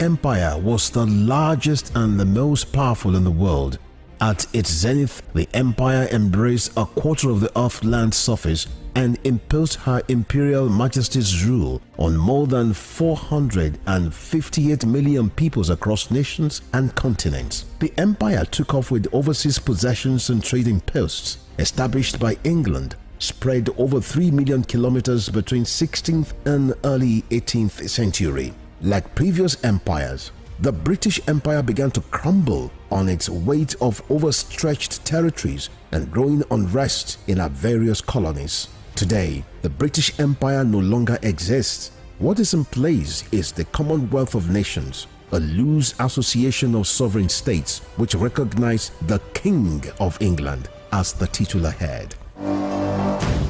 Empire was the largest and the most powerful in the world. At its zenith, the empire embraced a quarter of the Earth's land surface and imposed her imperial majesty's rule on more than 458 million peoples across nations and continents. The empire took off with overseas possessions and trading posts established by England, spread over 3 million kilometers between 16th and early 18th century. Like previous empires, the British Empire began to crumble on its weight of overstretched territories and growing unrest in our various colonies. Today, the British Empire no longer exists. What is in place is the Commonwealth of Nations, a loose association of sovereign states which recognize the King of England as the titular head.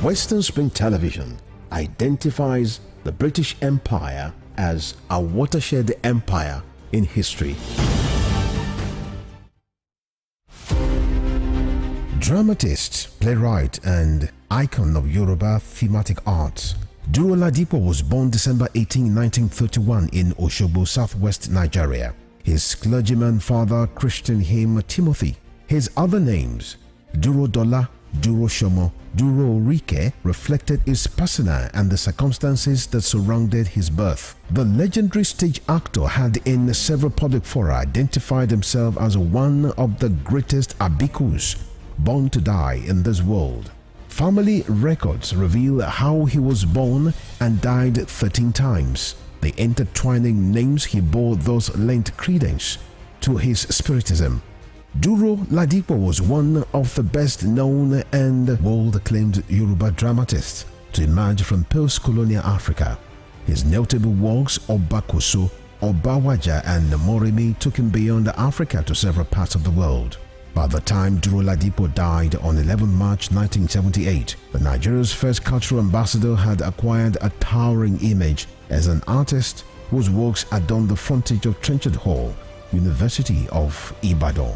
Western Spring Television identifies the British Empire as a watershed empire in history. Dramatist, playwright, and icon of Yoruba thematic arts, Duro Ladipo was born December 18, 1931 in Osogbo, southwest Nigeria. His clergyman father christened him Timothy. His other names, Duro Dola, Duro Shomo, Duro Rike, reflected his persona and the circumstances that surrounded his birth. The legendary stage actor had in several public fora identified himself as one of the greatest abikus born to die in this world. Family records reveal how he was born and died 13 times. The intertwining names he bore thus lent credence to his spiritism. Duro Ladipo was one of the best-known and world-acclaimed Yoruba dramatists to emerge from post-colonial Africa. His notable works, Obakoso, Obawaja, and Moremi, took him beyond Africa to several parts of the world. By the time Duro Ladipo died on 11 March 1978, the Nigeria's first cultural ambassador had acquired a towering image as an artist whose works adorned the frontage of Trenchard Hall, University of Ibadan.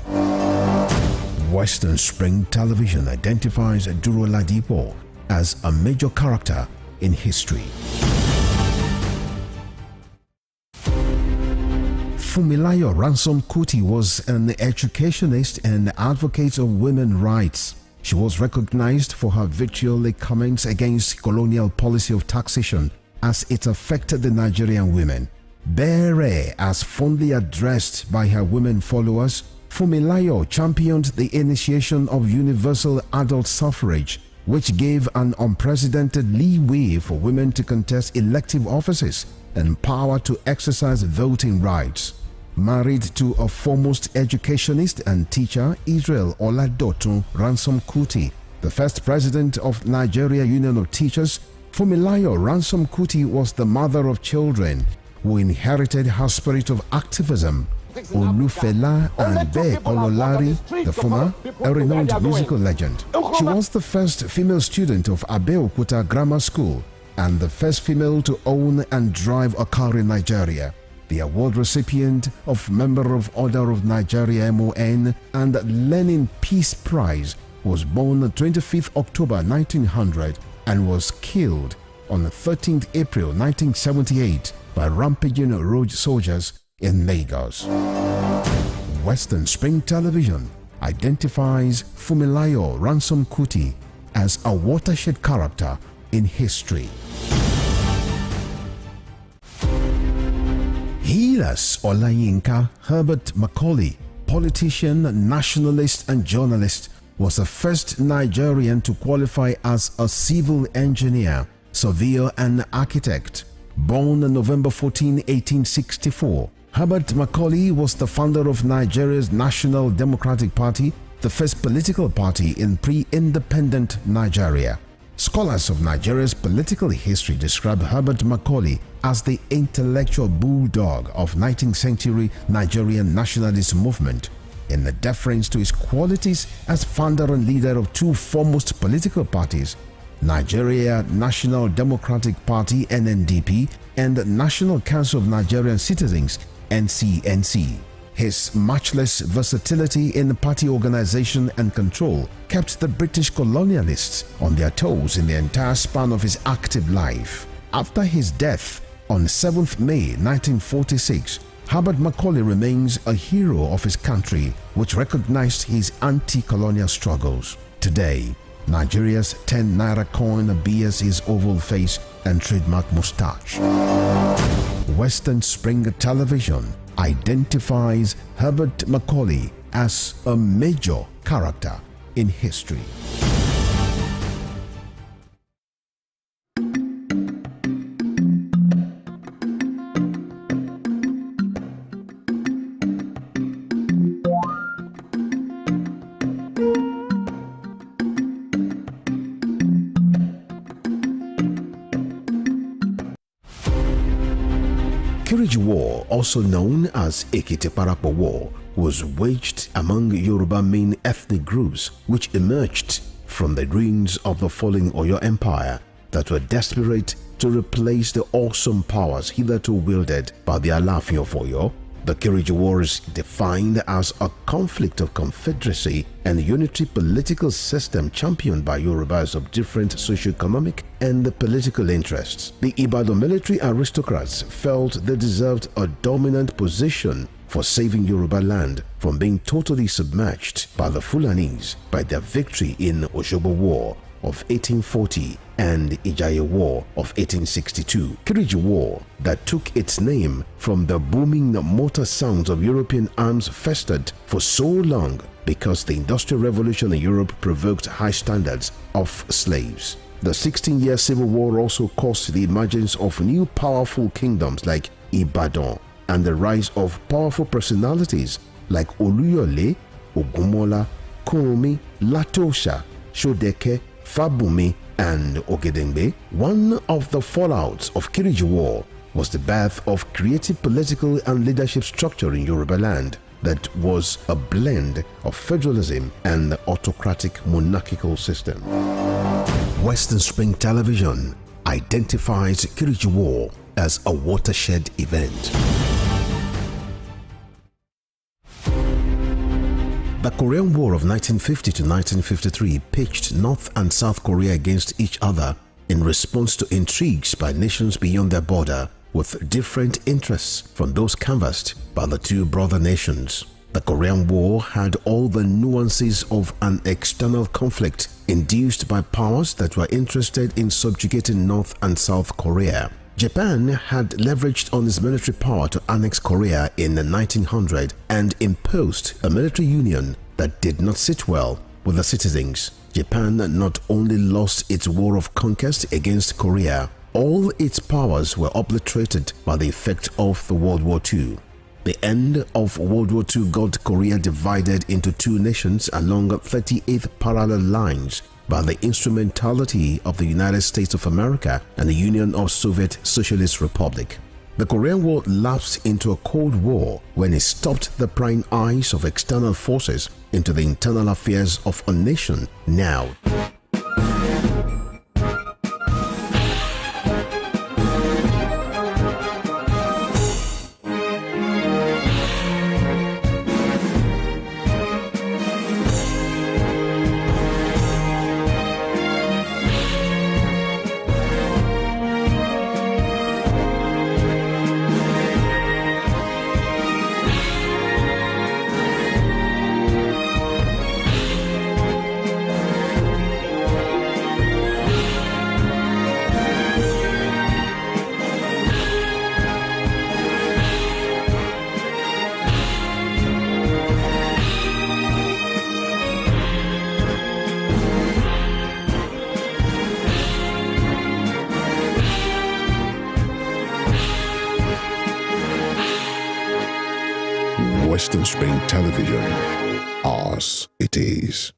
Western Spring Television identifies Duro Ladipo as a major character in history. Fumilayo Ransom Kuti was an educationist and advocate of women's rights. She was recognized for her vitriolic comments against colonial policy of taxation as it affected the Nigerian women. Bere, as fondly addressed by her women followers, Fumilayo championed the initiation of universal adult suffrage, which gave an unprecedented leeway for women to contest elective offices and power to exercise voting rights. Married to a foremost educationist and teacher, Israel Oladotun Ransom Kuti, the first president of Nigeria Union of Teachers, Fumilayo Ransom Kuti was the mother of children who inherited her spirit of activism. Olufela and Be Kololari, the former, a renowned musical legend. She was the first female student of Abeokuta Grammar School and the first female to own and drive a car in Nigeria. The award recipient of Member of Order of Nigeria MON and Lenin Peace Prize, was born on 25th October 1900 and was killed on 13th April 1978 by rampaging road soldiers in Lagos. Western Spring Television identifies Fumilayo Ransom Kuti as a watershed character in history. Hilas Olayinka Herbert Macaulay, politician, nationalist and journalist, was the first Nigerian to qualify as a civil engineer, surveyor and architect. Born on November 14, 1864, Herbert Macaulay was the founder of Nigeria's National Democratic Party, the first political party in pre-independent Nigeria. Scholars of Nigeria's political history describe Herbert Macaulay as the intellectual bulldog of 19th century Nigerian nationalist movement, in the deference to his qualities as founder and leader of two foremost political parties, Nigeria National Democratic Party (NNDP) and National Council of Nigerian Citizens (NCNC). His matchless versatility in party organization and control kept the British colonialists on their toes in the entire span of his active life. After his death on 7th May 1946, Herbert Macaulay remains a hero of his country, which recognized his anti-colonial struggles. Today, Nigeria's 10 naira coin bears his oval face and trademark mustache. Western Spring Television identifies Herbert Macaulay as a major character in history. Kiriji War, also known as Ekiti-Parapa War, was waged among Yoruba main ethnic groups which emerged from the ruins of the falling Oyo Empire that were desperate to replace the awesome powers hitherto wielded by the Alaafin of Oyo. The Kiriji War is defined as a conflict of confederacy and unitary political system championed by Yorubas of different socio-economic and political interests. The Ibadan military aristocrats felt they deserved a dominant position for saving Yoruba land from being totally submerged by the Fulanis by their victory in Osogbo War of 1840 and Ijaye War of 1862. Kiriji War, that took its name from the booming motor sounds of European arms, festered for so long because the Industrial Revolution in Europe provoked high standards of slaves. The 16-year Civil War also caused the emergence of new powerful kingdoms like Ibadan and the rise of powerful personalities like Oluyole, Ogunmola, Kunmi, Latosha, Shodeke, Fabumi, and Ogedengbe. One of the fallouts of Kiriji War was the birth of creative political and leadership structure in Yoruba land that was a blend of federalism and the autocratic monarchical system. Western Spring Television identifies Kiriji War as a watershed event. The Korean War of 1950 to 1953 pitched North and South Korea against each other in response to intrigues by nations beyond their border with different interests from those canvassed by the two brother nations. The Korean War had all the nuances of an external conflict induced by powers that were interested in subjugating North and South Korea. Japan had leveraged on its military power to annex Korea in 1900 and imposed a military union that did not sit well with the citizens. Japan not only lost its war of conquest against Korea, all its powers were obliterated by the effect of the World War II. The end of World War II got Korea divided into two nations along 38th parallel lines by the instrumentality of the United States of America and the Union of Soviet Socialist Republic. The Korean War lapsed into a Cold War when it stopped the prying eyes of external forces into the internal affairs of a nation. Now, Western Spring Television, ours it is.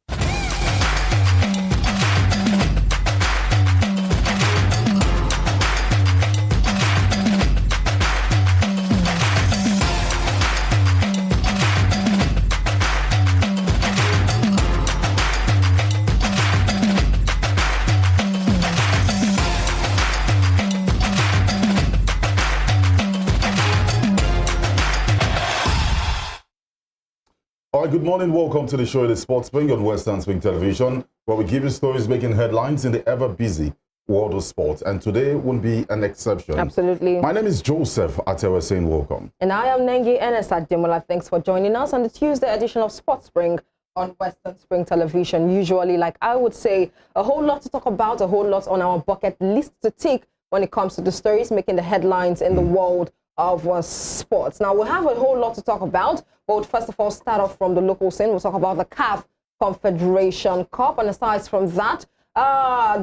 Good morning, welcome to the show, The Sports Spring on Western Spring Television, where we give you stories making headlines in the ever busy world of sports, and today won't be an exception. Absolutely. My name is Joseph ATEWEH saying welcome. And I am NENGI ERNEST-ADEMOLA. Thanks for joining us on the Tuesday edition of Sports Spring on Western Spring Television. Usually, like I would say, a whole lot to talk about, a whole lot on our bucket list to tick when it comes to the stories making the headlines in the world of sports. Now, we have a whole lot to talk about, but we'll first of all start off from the local scene. We'll talk about the CAF Confederation Cup, and aside from that,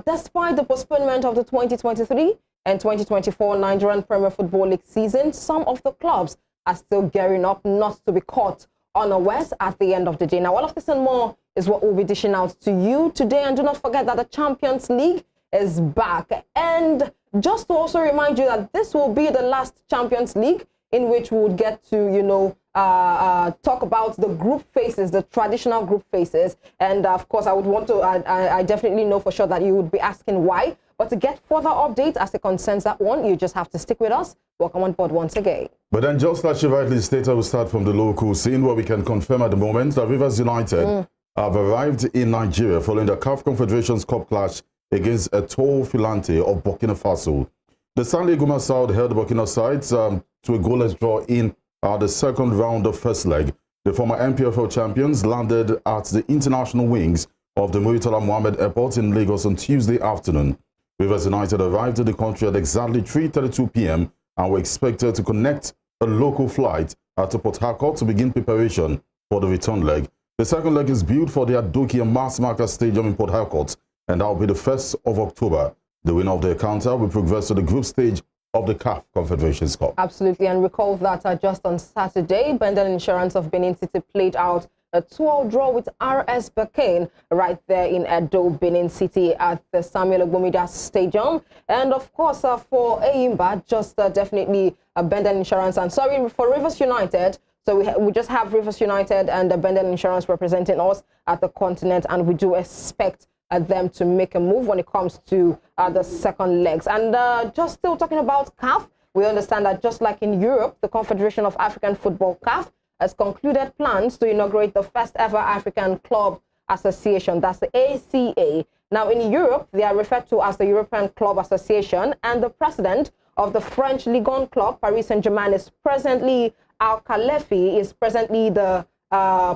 despite the postponement of the 2023 and 2024 Nigerian Premier Football League season, some of the clubs are still gearing up not to be caught unawares at the end of the day. Now, all of this and more is what we'll be dishing out to you today. And do not forget that the Champions League is back. And just to also remind you that this will be the last Champions League in which we would get to, talk about the group phases, the traditional group phases. And of course, I would want to, I definitely know for sure that you would be asking why. But to get further updates as it concerns that one, you just have to stick with us. Welcome on board once again. But then, just like she rightly stated, we'll start from the local scene where we can confirm at the moment that Rivers United have arrived in Nigeria following the CAF Confederations Cup clash against ATEWEH Filante of Burkina Faso. The Stanley Guma South held the Burkina side to a goalless draw in the second round of first leg. The former MPFL champions landed at the international wings of the Muritala Mohammed Airport in Lagos on Tuesday afternoon. Rivers United arrived in the country at exactly 3:32 p.m. and were expected to connect a local flight to Port Harcourt to begin preparation for the return leg. The second leg is built for the Adokia Mass Market Stadium in Port Harcourt, and that will be the 1st of October. The winner of the encounter will progress to the group stage of the CAF Confederations Cup. Absolutely, and recall that just on Saturday, Bendel Insurance of Benin City played out a 2-2 draw with RS Berkane right there in Edo, Benin City at the Samuel Ogbomida Stadium. And of course, for Eyimba, just definitely Bendel Insurance, and sorry for Rivers United. So we just have Rivers United and Bendel Insurance representing us at the continent, and we do expect them to make a move when it comes to the second legs. And just still talking about CAF, we understand that just like in Europe, the Confederation of African Football, CAF, has concluded plans to inaugurate the first ever African Club Association, that's the ACA. Now in Europe, they are referred to as the European Club Association, and the president of the French Ligue 1 club, Paris Saint-Germain, is presently Al-Khalefi, is presently the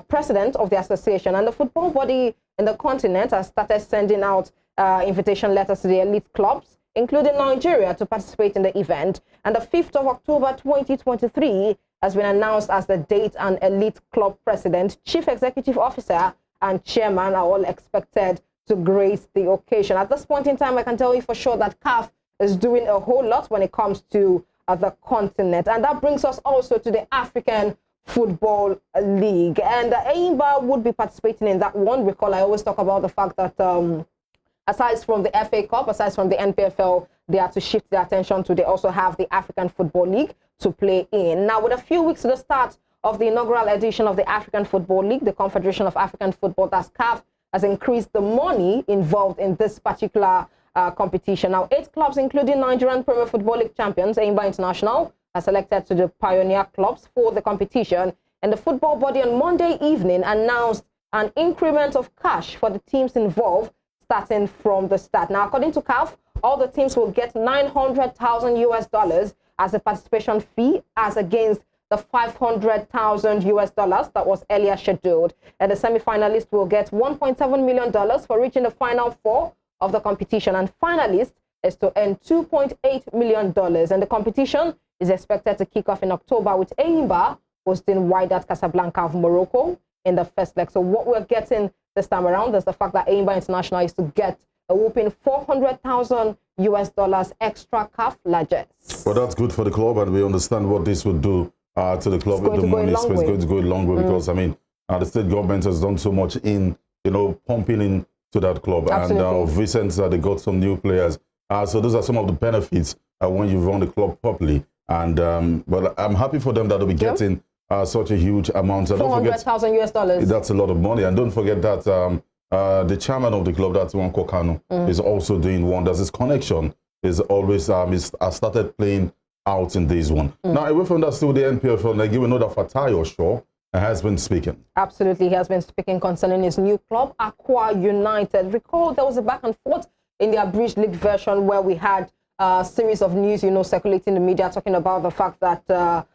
president of the association, and the football body in the continent has started sending out invitation letters to the elite clubs, including Nigeria, to participate in the event. And the 5th of October 2023 has been announced as the date, and elite club president, chief executive officer, and chairman are all expected to grace the occasion. At this point in time, I can tell you for sure that CAF is doing a whole lot when it comes to the continent. And that brings us also to the African Football League, and Eyimba would be participating in that one. Recall, I always talk about the fact that aside from the FA Cup, aside from the NPFL, they are to shift their attention to, they also have the African Football League to play in. Now, with a few weeks to the start of the inaugural edition of the African Football League, the Confederation of African Football, that's CAF, has increased the money involved in this particular competition. Now, 8 clubs, including Nigerian Premier Football League champions, Eyimba International, are selected to the pioneer clubs for the competition, and the football body on Monday evening announced an increment of cash for the teams involved starting from the start. Now, according to CAF, all the teams will get $900,000 as a participation fee, as against the $500,000 that was earlier scheduled. And the semi-finalists will get $1.7 million for reaching the final 4 of the competition, and finalists is to earn $2.8 million. And the competition is expected to kick off in October, with Eyimba hosting Wydad Casablanca of Morocco in the first leg. So what we're getting this time around is the fact that Eyimba International is to get a whooping $400,000 extra CAF largesse. Well, that's good for the club, and we understand what this would do to the club with the money. It's going to go a long way because, I mean, the state government has done so much in, pumping into that club. Absolutely. And recently they got some new players. So those are some of the benefits when you run the club properly. And well, I'm happy for them that they'll be getting such a huge amount. $400,000. That's a lot of money. And don't forget that the chairman of the club, that's Nwankwo Kanu, is also doing wonders. His connection is always started playing out in this one. Now, away from that, still the NPFL, they give another Fatai Osho has been speaking. Absolutely, he has been speaking concerning his new club, Aqua United. Recall there was a back and forth in the abridged league version, where we had a series of news, circulating in the media talking about the fact that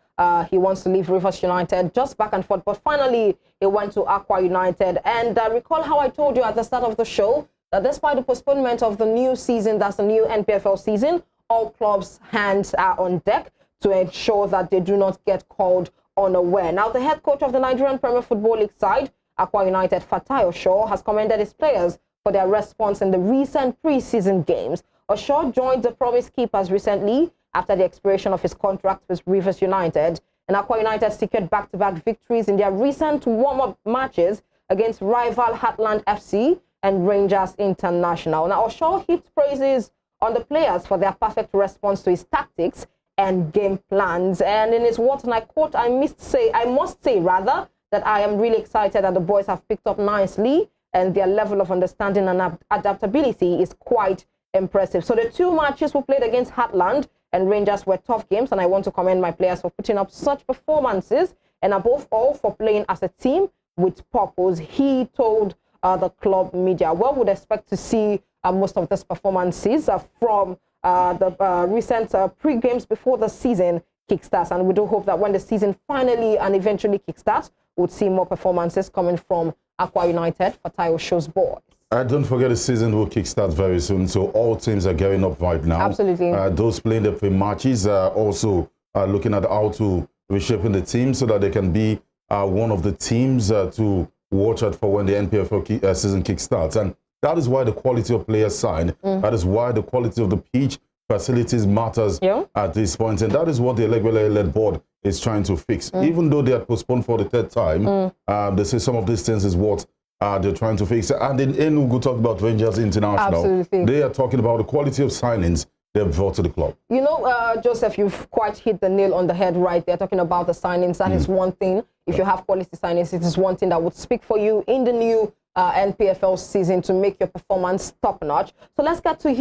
he wants to leave Rivers United, just back and forth. But finally, he went to Aqua United. And recall how I told you at the start of the show that despite the postponement of the new season, that's the new NPFL season, all clubs' hands are on deck to ensure that they do not get called unaware. Now, the head coach of the Nigerian Premier Football League side, Aqua United, Fatai Osho, has commended his players for their response in the recent pre-season games. Osho joined the Promise Keepers recently after the expiration of his contract with Rivers United. And Aqua United secured back-to-back victories in their recent warm-up matches against rival Heartland FC and Rangers International. Now, Osho heaped praises on the players for their perfect response to his tactics and game plans. And in his words, and I quote, I must say that I am really excited that the boys have picked up nicely and their level of understanding and adaptability is quite impressive. So the two matches we played against Heartland and Rangers were tough games, and I want to commend my players for putting up such performances and above all for playing as a team with purpose, he told the club media. Well, would expect to see most of these performances from the recent pre-games before the season kickstarts, and we do hope that when the season finally and eventually kickstarts, we'll see more performances coming from Aqua United for Fatai Osho's boys. Don't forget the season will kickstart very soon, so all teams are gearing up right now. Absolutely. Those playing the pre-matches are also looking at how to reshaping the team so that they can be one of the teams to watch out for when the NPFL season kickstarts. And that is why the quality of players signed. That is why the quality of the pitch facilities matters at this point. And that is what the regularly-led board is trying to fix. Even though they are postponed for the third time, they say some of these things is what they're trying to fix. And in Enugu, talk about Rangers International. Absolutely. They are talking about the quality of signings they've brought to the club. You know, Joseph, you've quite hit the nail on the head right there, talking about the signings. That is one thing. If you have quality signings, it is one thing that would speak for you in the new NPFL season to make your performance top-notch. So let's get to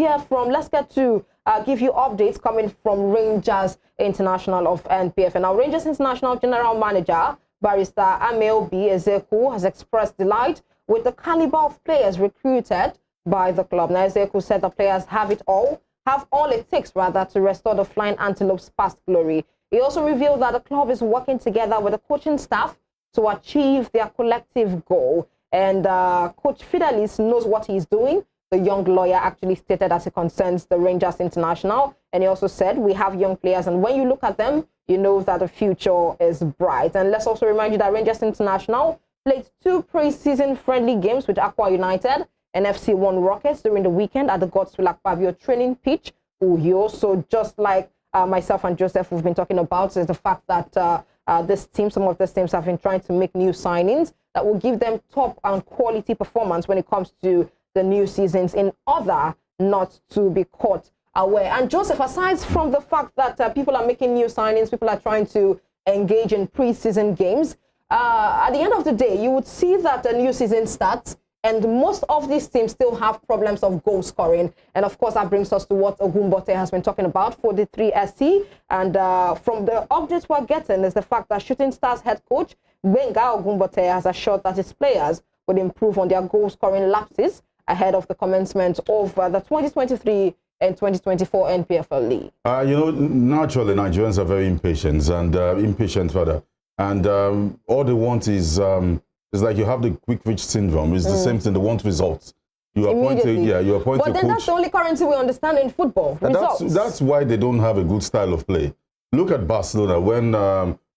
give you updates coming from Rangers International of NPFL. Now, Rangers International General Manager, Barrister Amel B. Ezeku, has expressed delight with the caliber of players recruited by the club. Now, Ezeku said the players have all it takes, rather, to restore the Flying Antelopes' past glory. He also revealed that the club is working together with the coaching staff to achieve their collective goal. And Coach Fidelis knows what he's doing. The young lawyer actually stated as it concerns the Rangers International. And he also said, we have young players, and when you look at them, you know that the future is bright. And let's also remind you that Rangers International played 2 pre-season friendly games with Aqua United and FC1 Rockets during the weekend at the Godswill Akpabio training pitch. So just like myself and Joseph, we've been talking about, is the fact that some of these teams have been trying to make new signings that will give them top and quality performance when it comes to the new seasons in order not to be caught away. And Joseph, aside from the fact that people are making new signings, people are trying to engage in pre-season games, at the end of the day, you would see that the new season starts and most of these teams still have problems of goal scoring. And of course, that brings us to what Ogumbote has been talking about for the 3SC. And from the updates we're getting is the fact that Shooting Stars head coach Benga Ogumbote has assured that his players would improve on their goal scoring lapses ahead of the commencement of the 2023 and 2024 NPFL League. Naturally, Nigerians are very impatient, and all they want is it's like you have the quick reach syndrome. It's the same thing. They want results. You appoint a But then coach. That's the only currency we understand in football. Results. That's why they don't have a good style of play. Look at Barcelona when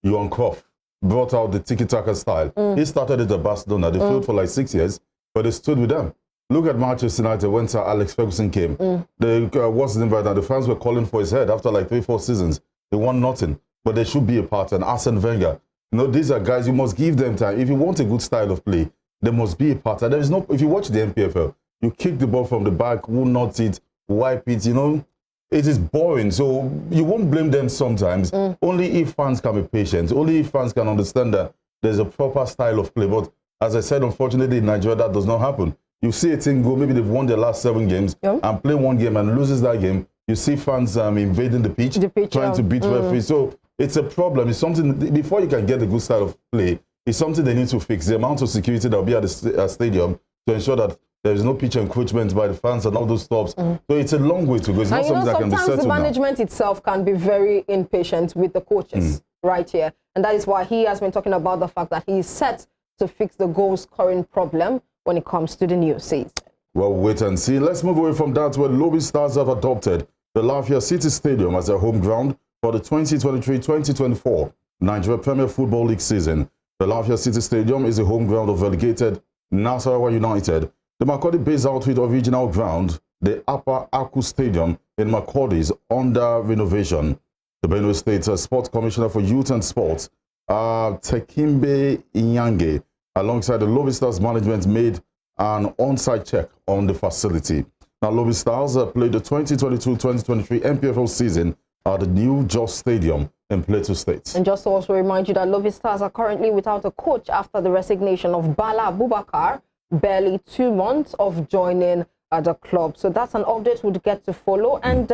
Johan Cruyff brought out the tiki-taka style. He started it at Barcelona. They failed for like 6 years, but they stood with them. Look at Manchester United when Sir Alex Ferguson came. The fans were calling for his head after like 3-4 seasons. They won nothing, but they should be a part. And Arsene Wenger. These are guys, you must give them time. If you want a good style of play, there must be a pattern. There is no, if you watch the NPFL, you kick the ball from the back, who knocks it, wipe it, it is boring. So you won't blame them sometimes. Only if fans can be patient, only if fans can understand that there's a proper style of play. But as I said, unfortunately in Nigeria, that does not happen. You see a team go, maybe they've won their last 7 games and play one game and loses that game. You see fans invading the pitch trying to beat referees. So it's a problem. It's something, before you can get a good style of play, it's something they need to fix. The amount of security that will be at the stadium to ensure that There's no pitch encroachment by the fans and all those stuff. So it's a long way to go. It's not something that can be settled sometimes the management itself can be very impatient with the coaches right here. And that is why he has been talking about the fact that he is set to fix the goal scoring problem when it comes to the new season. Well, wait and see. Let's move away from that, where Lobby Stars have adopted the Lafayette City Stadium as their home ground for the 2023-2024 Nigeria Premier Football League season. The Lafayette City Stadium is the home ground of relegated Nasarawa United. The Makurdi-based outfit original ground, the Upper Aku Stadium in Makurdi, is under renovation. The Benue State Sports Commissioner for Youth and Sports, Tekimbe Inyange, alongside the Lobby Stars management, made an on-site check on the facility. Now, Lobby Stars played the 2022-2023 MPFL season at the new Jos Stadium in Plateau State. And just to also remind you that Lobby Stars are currently without a coach after the resignation of Bala Abubakar, barely 2 months of joining the club. So that's an update we'll get to follow. And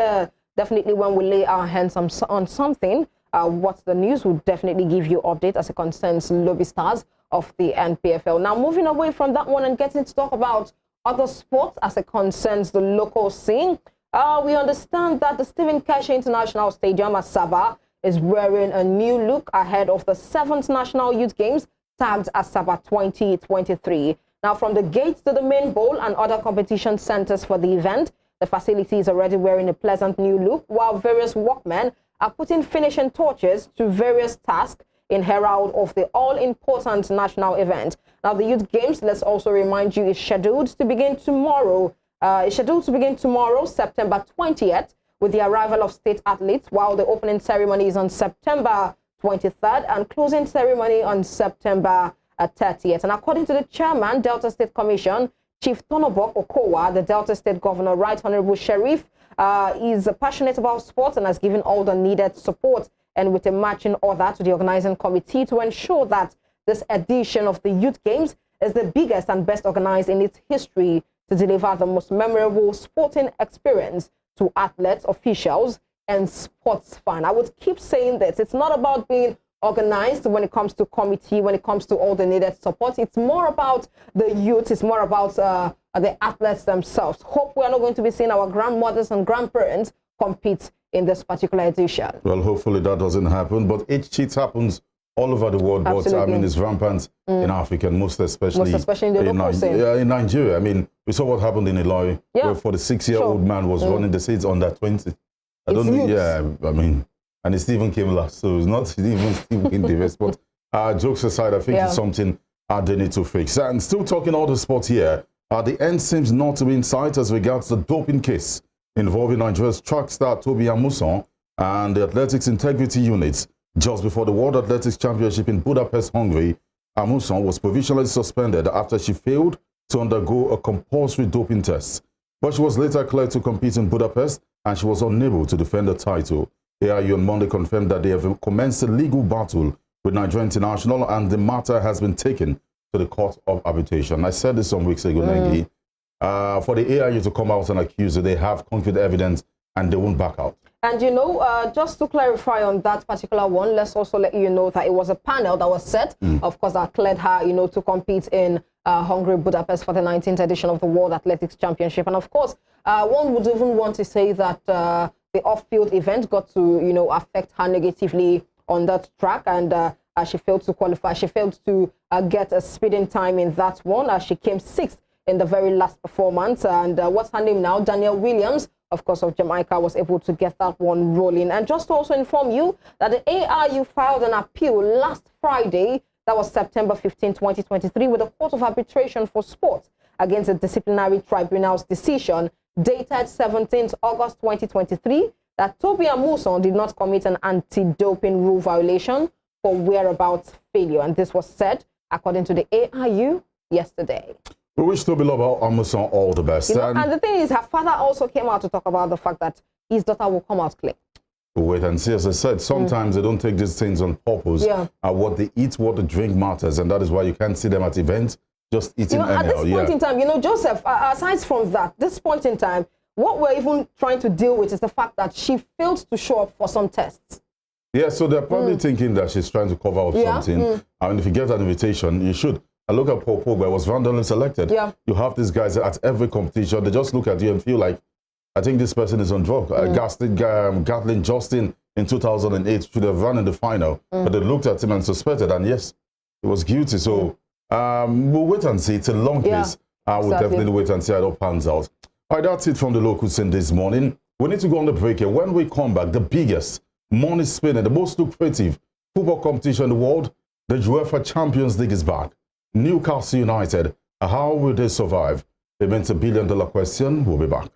definitely when we lay our hands on something, what's the news, will definitely give you update as it concerns Lobby Stars of the NPFL. Now, moving away from that one and getting to talk about other sports as it concerns the local scene, we understand that the Stephen Keshi International Stadium at Sabah is wearing a new look ahead of the 7th National Youth Games tagged as Sabah 2023. Now, from the gates to the main bowl and other competition centers for the event, the facility is already wearing a pleasant new look, while various workmen are putting finishing touches to various tasks in herald of the all-important national event. Now, the Youth Games, let's also remind you, is scheduled to begin tomorrow. September 20th, with the arrival of state athletes, while the opening ceremony is on September 23rd and closing ceremony on September 30th. And according to the chairman, Delta State Commission, Chief Tonobok Okowa, the Delta State Governor, Right Honorable Sheriff, is passionate about sports and has given all the needed support and with a matching order to the organizing committee to ensure that this edition of the Youth Games is the biggest and best organized in its history to deliver the most memorable sporting experience to athletes, officials, and sports fans. I would keep saying this. It's not about being organized when it comes to committee, when it comes to all the needed support. It's more about the youth. It's more about the athletes themselves. Hope we are not going to be seeing our grandmothers and grandparents compete in this particular edition. Well, hopefully that doesn't happen, but age cheat happens all over the world. Absolutely. But I mean, it's rampant in Africa, and most especially in the local scene. In Nigeria. I mean, we saw what happened in Iloy, where 46-year-old man was running the seats under 20. I don't think, I mean, and it even came last, so it's not even in the rest. But jokes aside, I think it's something they need to fix. And still talking all the sports here, the end seems not to be in sight as regards the doping case involving Nigeria's track star Toby Amusan and the Athletics Integrity Units. Just before the World Athletics Championship in Budapest, Hungary, Amusan was provisionally suspended after she failed to undergo a compulsory doping test. But she was later cleared to compete in Budapest, and she was unable to defend the title. AIU on Monday confirmed that they have commenced a legal battle with Nigeria International, and the matter has been taken to the Court of Arbitration. I said this some weeks ago, Nengi. For the AIU to come out and accuse her, they have concrete evidence and they won't back out. And you know, just to clarify on that particular one, let's also let you know that it was a panel that was set, of course, that cleared her, you know, to compete in Hungary, Budapest for the 19th edition of the World Athletics Championship. And of course, one would even want to say that the off-field event got to, you know, affect her negatively on that track, and she failed to qualify. She failed to get a speeding time in that one. She came 6th in the very last performance. And what's her name now? Danielle Williams, of course, of Jamaica, was able to get that one rolling. And just to also inform you that the AIU filed an appeal last Friday, that was September 15, 2023, with the Court of Arbitration for Sports against the Disciplinary Tribunal's decision dated 17th August 2023 that Toby Amusan did not commit an anti-doping rule violation for whereabouts failure. And this was said, according to the AIU, yesterday. We wish Toby Amusan all the best. You know, and the thing is, her father also came out to talk about the fact that his daughter will come out clean. We'll wait and see. As I said, sometimes they don't take these things on purpose. What they eat, what they drink matters, and that is why you can't see them at events just eating anyhow. At this point in time, you know, Joseph, aside from that, this point in time, what we're even trying to deal with is the fact that she failed to show up for some tests. Yeah, so they're probably thinking that she's trying to cover up something. I mean, if you get an invitation, you should. And look at Paul Pogba, was randomly selected. Yeah. You have these guys at every competition. They just look at you and feel like, I think this person is on drug. Gatlin Justin in 2008 should have run in the final, but they looked at him and suspected, and yes, he was guilty. So we'll wait and see. It's a long case. We'll definitely wait and see how it all pans out. All right, that's it from the local scene this morning. We need to go on the break here. When we come back, the biggest, money spinning, the most lucrative football competition in the world, the UEFA Champions League is back. Newcastle United, how will they survive? It means $1 billion question. We'll be back.